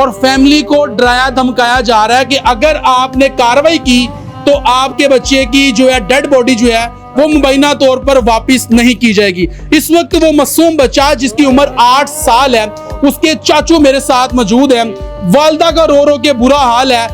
और फैमिली को डराया धमकाया जा रहा है कि अगर आपने कार्रवाई की तो आपके बच्चे की जो है डेड बॉडी जो है वो मुबैना तौर पर वापस नहीं की जाएगी। इस वक्त वो मासूम बच्चा जिसकी उम्र 8 साल है, उसके चाचू मेरे साथ मौजूद हैं। वालदा का रो रो के बुरा हाल है।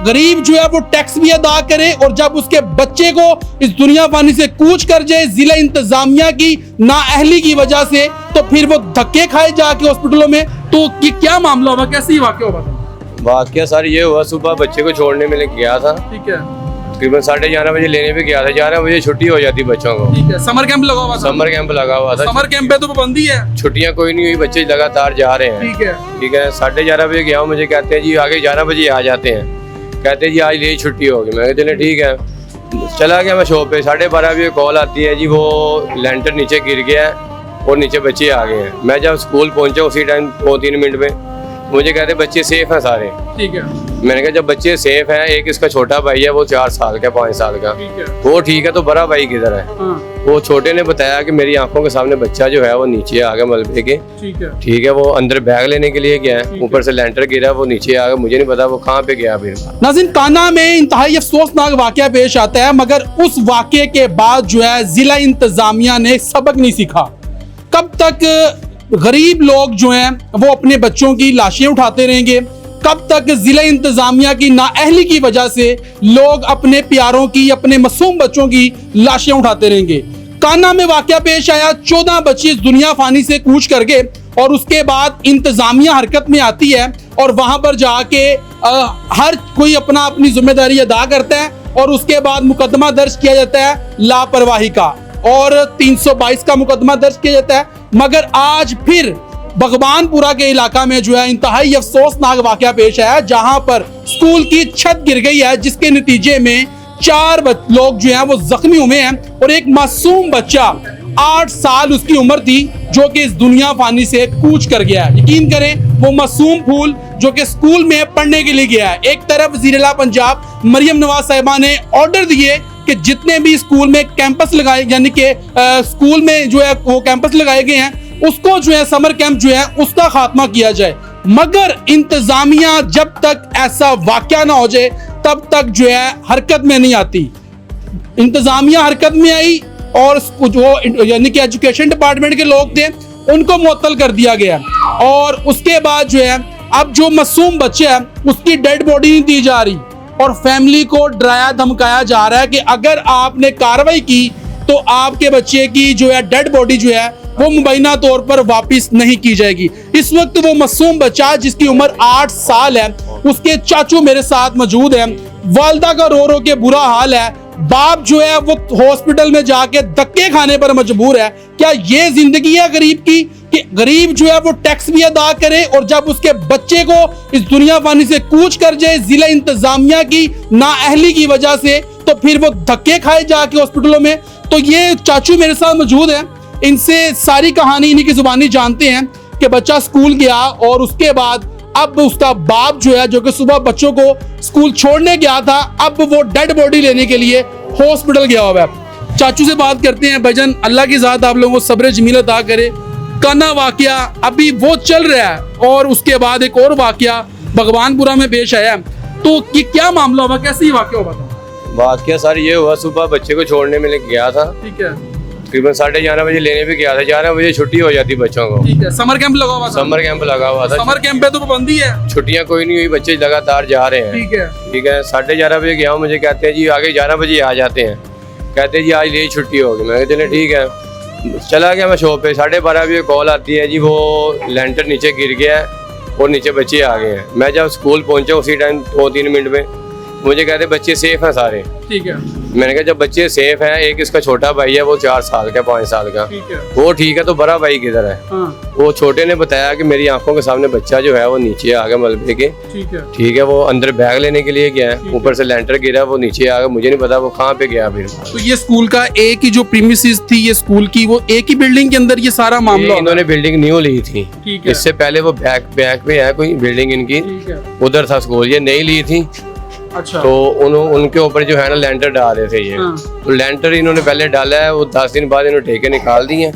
गरीब जो है वो टैक्स भी अदा करे और जब उसके बच्चे को इस दुनिया फानी से कूच कर जाए जिला इंतजामिया की नाअहली की वजह से, तो फिर वो धक्के खाए जाके हॉस्पिटलों में। तो ये क्या मामला हुआ, कैसे वाकया हुआ? वाकया सर ये हुआ, सुबह बच्चे को छोड़ने में गया था, ठीक है, तकरीबन 11:30 बजे लेने भी गया था। 11 बजे छुट्टी हो जाती बच्चों को। ठीक है, समर कैंप लगा हुआ था। समर कैंप लगा हुआ था। समर कैंप पे तो पाबंदी है, छुट्टियां कोई नहीं हुई, बच्चे लगातार जा रहे हैं। ठीक है, ठीक है। 11:30 बजे गया हूँ, मुझे कहते हैं जी आगे 11 बजे आ जाते हैं, कहते हैं जी आज यही छुट्टी होगी। मैं चले ठीक है, चला गया मैं शॉप पे। 12:30 बजे कॉल आती है जी वो लेंटर नीचे गिर गया है और नीचे बच्चे आ गए हैं। मैं जब स्कूल पहुंचा उसी टाइम 2-3 मिनट में मुझे कहते बच्चे सेफ हैं सारे। ठीक है, मैंने कहा जब बच्चे सेफ हैं, एक इसका छोटा भाई है वो 4 साल का 5 साल का, ठीक है, वो ठीक है, तो बड़ा भाई किधर है? हाँ, वो छोटे ने बताया कि मेरी आंखों के सामने बच्चा जो है वो नीचे आ गया मलबे के। ठीक है, ठीक है, वो अंदर बैग लेने के लिए गया है, ऊपर से लेंटर गिरा, वो नीचे आ गया, मुझे नहीं पता वो कहाँ पे गया। फिर नाज़रीन, काना में इंतहाई अफसोसनाक वाकया पेश आता है, मगर उस वाकये के बाद जो है जिला इंतजामिया ने सबक नहीं सीखा। कब तक गरीब लोग जो हैं वो अपने बच्चों की लाशें उठाते रहेंगे? कब तक जिला इंतजामिया की नाअहली की वजह से लोग अपने प्यारों की, अपने मासूम बच्चों की लाशें उठाते रहेंगे? काना में वाकया पेश आया, 14 बच्चे इस दुनिया फानी से कूच कर गए और उसके बाद इंतजामिया हरकत में आती है और वहां पर जाके हर कोई अपना अपनी जिम्मेदारी अदा करता है और उसके बाद मुकदमा दर्ज किया जाता है लापरवाही का और 322 का मुकदमा दर्ज किया जाता है। मगर आज फिर भगवानपुरा के इलाका में जो है इंतहाई अफसोसनाक वाकया पेश आया, जहां पर स्कूल की छत गिर गई है, जिसके नतीजे में 4 लोग जो हैं वो जख्मी हुए हैं और एक मासूम बच्चा 8 साल उसकी उम्र थी जो कि इस दुनिया फानी से कूच कर गया है। यकीन करें, वो मासूम फूल जो कि स्कूल में पढ़ने के लिए गया है। एक तरफ वज़ीर-ए-आला पंजाब मरियम नवाज साहिबा ने ऑर्डर दिए कि जितने भी स्कूल में कैंपस लगाए, यानी कि स्कूल में जो है वो कैंपस लगाए गए हैं, उसको जो है समर कैंप जो है उसका खात्मा किया जाए। मगर इंतजामिया जब तक ऐसा वाकया ना हो जाए तब तक जो है हरकत में नहीं आती। इंतजामिया हरकत में आई और जो यानी कि एजुकेशन डिपार्टमेंट के लोग थे उनको मुअत्तल कर दिया गया और उसके बाद जो है अब जो मासूम बच्चे हैं उसकी डेड बॉडी नहीं दी जा रही और फैमिली को डराया धमकाया जा रहा है कि अगर आपने कार्रवाई की तो आपके बच्चे की जो है डेड बॉडी जो है वो मुबैना तौर पर वापस नहीं की जाएगी। इस वक्त वो मासूम बच्चा जिसकी उम्र 8 साल है, उसके चाचू मेरे साथ मौजूद हैं। वालदा का रो रो के बुरा हाल है। बाप जो है वो हॉस्पिटल में जाके धक्के खाने पर मजबूर है। क्या ये जिंदगी है गरीब की कि गरीब जो है वो टैक्स भी अदा करे और जब उसके बच्चे को इस दुनिया फानी से कूच कर जाए जिला इंतजामिया की नाअहली की वजह से, तो फिर वो धक्के खाए जाके हॉस्पिटलों में। तो ये चाचू मेरे साथ मौजूद है, इनसे सारी कहानी इन्हीं की जुबानी जानते हैं कि बच्चा स्कूल गया और उसके बाद अब उसका बाप जो है, जो कि सुबह बच्चों को स्कूल छोड़ने गया था, अब वो डेड बॉडी लेने के लिए हॉस्पिटल गया हुआ है। चाचू से बात करते हैं। भाईजान, अल्लाह की ज़ात आप लोगों को सब्र जमील अता करे। काना वाकया अभी वो चल रहा है और उसके बाद एक और वाकया भगवानपुरा में पेश आया, तो कि क्या मामला हुआ, कैसे वाकया हुआ था? वाकया सर ये हुआ, सुबह बच्चे को छोड़ने में गया था, ठीक है, तकरीबन 11:30 बजे लेने भी गया था। 11 बजे छुट्टी हो जाती बच्चों को। ठीक है, समर कैंप लगा हुआ था। समर कैंप लगा हुआ था। समर कैंप पे तो पाबंदी है, छुट्टियां कोई नहीं हुई, बच्चे लगातार जा रहे हैं। ठीक है, ठीक है। 11:30 बजे गया हूँ, मुझे कहते हैं जी आगे 11 बजे आ जाते हैं, कहते हैं जी आज यही छुट्टी होगी। मैं चले ठीक है, चला गया मैं शॉप पे। 12:30 बजे कॉल आती है जी वो लेंटर नीचे गिर गया है और नीचे बच्चे आ गए हैं। मैं जब स्कूल पहुंचा उसी टाइम 2-3 मिनट में मुझे कहते बच्चे सेफ हैं सारे। ठीक है, मैंने कहा जब बच्चे सेफ हैं, एक इसका छोटा भाई है वो 4 साल का 5 साल का, ठीक है, वो ठीक है, तो बड़ा भाई किधर है? हाँ, वो छोटे ने बताया कि मेरी आंखों के सामने बच्चा जो है वो नीचे आ गया मलबे के। ठीक है, ठीक है, वो अंदर बैग लेने के लिए गया है, ऊपर से लेंटर गिरा, वो नीचे आ गया, मुझे नहीं पता वो कहाँ पे गया। फिर तो ये स्कूल का एक ही जो प्रीमिसेस थी ये स्कूल की, वो एक ही बिल्डिंग के अंदर ये सारा मामला ये इन्होंने बिल्डिंग न्यू ली थी। ठीक है, इससे पहले वो बैक पे है कोई बिल्डिंग इनकी, ठीक है, उधर था स्कूल, ये नई ली थी। अच्छा। तो उनके ऊपर जो है ना लेंटर डाल रहे थे ये। हाँ। तो लेंटर इन्होंने पहले डाला है, वो 10 दिन बाद इन्होंने ठेके निकाल दिए।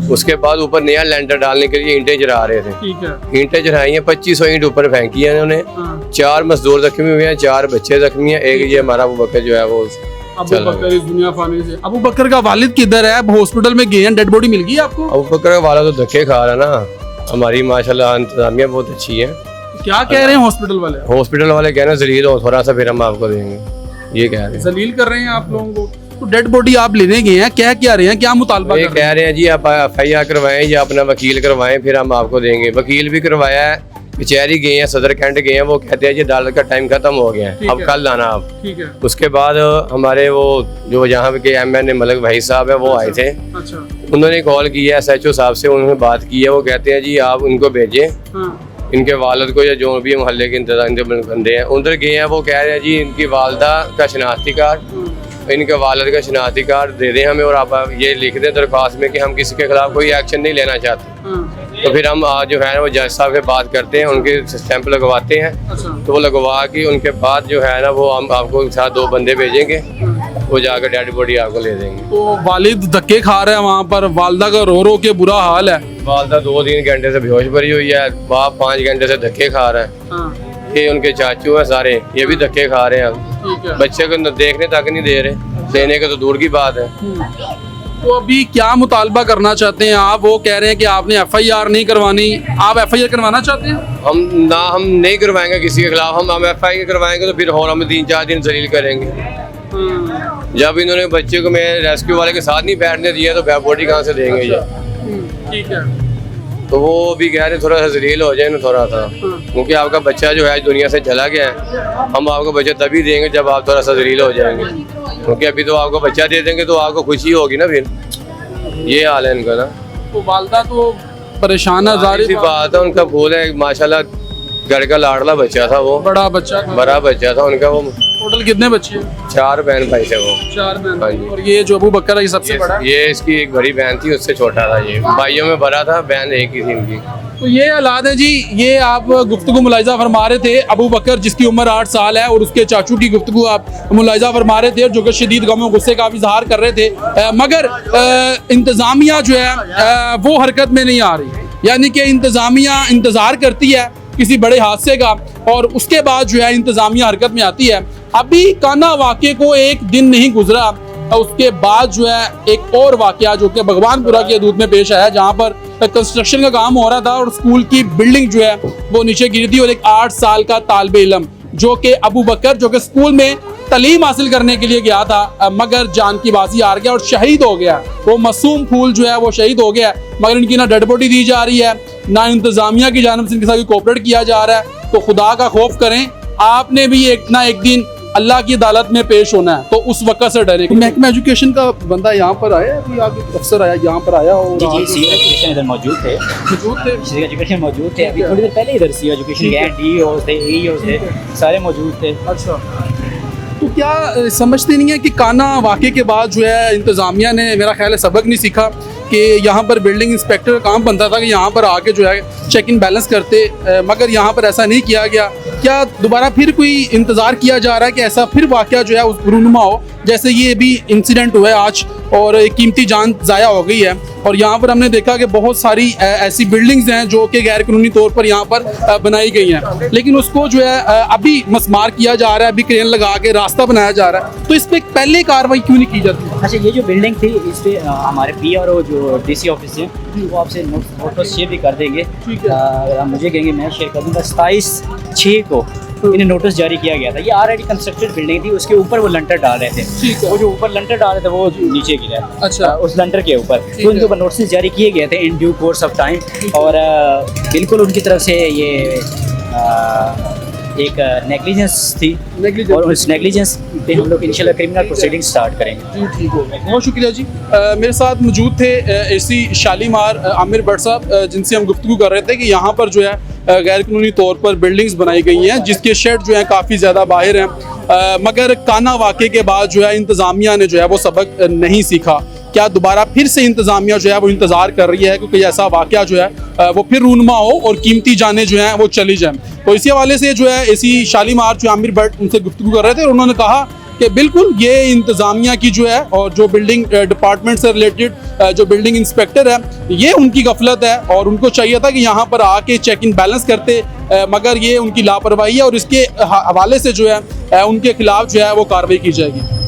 उसके बाद ऊपर नया लेंटर डालने के लिए ईंटें चढ़ा रहे थे। ठीक है। ईंटें चढ़ाई हैं, 2500 ईंट ऊपर फेंकी है इन्होंने। हाँ। 4 मजदूर जख्मी हुए हैं, 4 बच्चे जख्मी हैं, एक ये हमारा अबू बकर जो है वो अबू बकर इस दुनिया फानी से। अबू बकर का वालिद किधर है? अब हॉस्पिटल में गए हैं, डेड बॉडी मिल गई आपको? अबू बकर वाला तो धक्के खा रहा है ना। हमारी माशाल्लाह इंतजामिया बहुत अच्छी है। क्या कह रहे हैं हॉस्पिटल वाले? हॉस्पिटल वाले कह रहे हैं जलील हो थोड़ा सा, फिर हम आपको देंगे, ये कह रहे हैं। जलील कर रहे हैं आप लोगों को? तो डेड बॉडी आप लेने गए हैं, क्या रहे हैं, क्या मुतालबा ये कर रहे कह रहे हैं जी आप FIR करवाएं या अपना वकील करवाएं, फिर हम आपको देंगे। वकील भी करवाया है, कचहरी गए हैं, सदर कैंट गए हैं, वो कहते हैं जी अदालत का टाइम खत्म हो गया है, अब कल आना आप। ठीक है। उसके बाद हमारे वो जो यहाँ के MN मलिक भाई साहब है वो आए थे। अच्छा। उन्होंने कॉल किया SHO साहब से, उन्होंने बात की है। वो कहते हैं जी आप उनको भेजें, हाँ। इनके वालिद को या जो भी मोहल्ले के इंतजाम बंदे हैं उधर गए हैं। वो कह रहे हैं जी इनकी वालदा का शनाख्ती कार्ड, इनके वालिद का शनाख्ती कार्ड दे दें हमें, और आप ये लिख दें दरख्वास्त में कि हम किसी के खिलाफ कोई एक्शन नहीं लेना चाहते। हाँ। तो फिर हम आज जो है ना वो जज साहब से बात करते हैं, उनके स्टैंप लगवाते हैं। अच्छा। तो वो लगवा के उनके बाद जो है ना वो हम आपको साथ 2 बंदे भेजेंगे, वो जाकर डेड बॉडी आपको ले देंगे। तो वालिद धक्के खा रहे हैं वहाँ पर, वालदा का रो के बुरा हाल है। वालदा 2-3 घंटे से बेहोश भरी हुई है, बाप 5 घंटे से धक्के खा रहा है। हाँ। ये उनके चाचू हैं सारे, ये भी धक्के खा रहे हैं। ठीक है। बच्चे को देखने तक नहीं दे रहे, देने के तो दूर की बात है। तो अभी क्या मुतालबा करना चाहते हैं आप? वो कह रहे हैं कि आपने FIR नहीं करवानी, आप FIR करवाना चाहते हैं? हम नहीं करवाएंगे किसी के खिलाफ। हम FIR करवाएंगे तो फिर और हम 3-4 दिन जलील करेंगे। जब इन्होंने बच्चे को मैं रेस्क्यू वाले के साथ नहीं बैठने दिया तो बॉडी कहाँ से देंगे ये? ठीक है। तो वो भी कह रहे थोड़ा सा जलील हो जाए ना थोड़ा सा, क्योंकि आपका बच्चा जो है दुनिया से चला गया है। हम आपको बच्चा तभी देंगे जब आप थोड़ा सा जलील हो जाएंगे, क्योंकि अभी तो आपको बच्चा दे देंगे तो आपको खुशी होगी ना, फिर ये हाल है इनका ना। तो वालदा तो परेशान है, जाहिर सी बात है। उनका फूल है माशाल्लाह, घर का लाडला बच्चा था वो, बड़ा बच्चा था उनका। वो टोटल कितने बच्चे हैं? 4 बहन भाई थे वो। 4 बहन। हाँ जी। और ये जो अबू बकर है ये सबसे बड़ा है? ये इसकी एक बड़ी बहन थी, उससे छोटा था। ये भाइयों में बड़ा था, बहन एक ही थी इनकी। तो ये हालात है जी। ये आप गुफ्तगू मुलाहिजा फरमा रहे थे अबू बकर जिसकी उम्र 8 साल है, और उसके चाचू की गुफ्तगू आप मुलाहिजा फरमा रहे थे, जो कि शदीद गम और गुस्से का भी इजहार कर रहे थे। मगर इंतज़ामिया जो है वो हरकत में नहीं आ रही, यानी कि इंतज़ामिया इंतज़ार करती है किसी बड़े हादसे का, और उसके बाद जो है इंतज़ामिया हरकत में आती है। अभी काना वाक़े को 1 दिन नहीं गुजरा, उसके बाद जो है एक और वाक़या जो कि भगवानपुरा के हदूद में पेश आया, जहाँ पर कंस्ट्रक्शन का काम हो रहा था और स्कूल की बिल्डिंग जो है वो नीचे गिरी थी, और एक 8 साल का तालिब इल्म जो कि अबू बकर जो कि स्कूल में तालीम हासिल करने के लिए गया था, मगर जान की बाजी हार गया और शहीद हो गया। वो मासूम फूल जो है वो शहीद हो गया, मगर इनकी ना डेड बॉडी दी जा रही है, ना इंतज़ामिया की जानिब से इनके साथ कोऑपरेट किया जा रहा है। तो खुदा का खौफ करें, आपने भी एक ना एक दिन अल्लाह की अदालत में पेश होना है, तो उस वक्त से डरे। महकमा एजुकेशन का बंदा यहाँ पर आया, अभी आगे अफसर आया यहाँ पर आया, और सी एजुकेशन इधर मौजूद थे। सी एजुकेशन मौजूद थे, अभी थोड़ी देर पहले इधर सी एजुकेशन गए, DEO थे, EO थे, सारे मौजूद थे। अच्छा। तो क्या समझते नहीं है कि काना वाक़े के बाद जो है इंतज़ामिया ने मेरा ख्याल है सबक नहीं सीखा कि यहाँ पर बिल्डिंग इंस्पेक्टर का काम बनता था कि यहाँ पर आके जो है चेक इन बैलेंस करते, मगर यहाँ पर ऐसा नहीं किया गया। क्या दोबारा फिर कोई इंतज़ार किया जा रहा है कि ऐसा फिर वाक़या जो है उस रूनुमा हो, जैसे ये भी इंसिडेंट हुआ है आज, और एक कीमती जान ज़ाया हो गई है। और यहाँ पर हमने देखा कि बहुत सारी ऐसी बिल्डिंग्स हैं जो कि गैर कानूनी तौर पर यहाँ पर बनाई गई हैं, लेकिन उसको जो है अभी मस्मार किया जा रहा है, अभी क्रेन लगा के रास्ता बनाया जा रहा है। तो इस पर पहले कार्रवाई क्यों नहीं की जाती? अच्छा, ये जो बिल्डिंग थी इस पे हमारे PRO जो DC ऑफिस है वो आपसे फोटो शेयर भी कर देंगे। आप मुझे कहेंगे मैं शेयर कर दूँगा। 27/6 को इन्हें नोटिस जारी किया गया था। ये ऑलरेडी कंस्ट्रक्टेड बिल्डिंग थी, उसके ऊपर वो लंटर डाल रहे थे। वो जो ऊपर लंटर डाल रहे थे वो नीचे गिरा। अच्छा। उस लंटर के ऊपर तो इनके ऊपर नोटिस जारी किए गए थे in due course of time, और बिल्कुल उनकी तरफ से ये एक नेग्लिजेंस थी, और उस नेग्लिजेंस पे हम लोग इंशाल्लाह क्रिमिनल प्रोसीडिंग स्टार्ट करेंगे। जी ठीक हो, बहुत शुक्रिया जी। मेरे साथ मौजूद थे AC शालीमार आमिर भट्ट साहब, जिनसे हम गुफ्तगू कर रहे थे कि यहाँ पर जो है गैर कानूनी तौर पर बिल्डिंग्स बनाई गई हैं, जिसके शेड जो हैं काफ़ी ज़्यादा बाहर हैं, मगर काना वाक़े के बाद जो है इंतज़ामिया ने जो है वो सबक नहीं सीखा। क्या दोबारा फिर से इंतज़ामिया जो है वो इंतज़ार कर रही है क्योंकि ऐसा वाक़या जो है वो फिर रूनमा हो और कीमती जानें जो हैं वो चली जाएं। तो इसी हवाले से जो है ऐसी शालीमार जो आमिर भट्ट उनसे गुफ्तगू कर रहे थे और उन्होंने कहा कि बिल्कुल ये इंतज़ामिया की जो है और जो बिल्डिंग डिपार्टमेंट से रिलेटेड जो बिल्डिंग इंस्पेक्टर है ये उनकी गफलत है और उनको चाहिए था कि यहाँ पर आके चेक इन बैलेंस करते, मगर ये उनकी लापरवाही है और इसके हवाले से जो है उनके खिलाफ जो है वो कार्रवाई की जाएगी।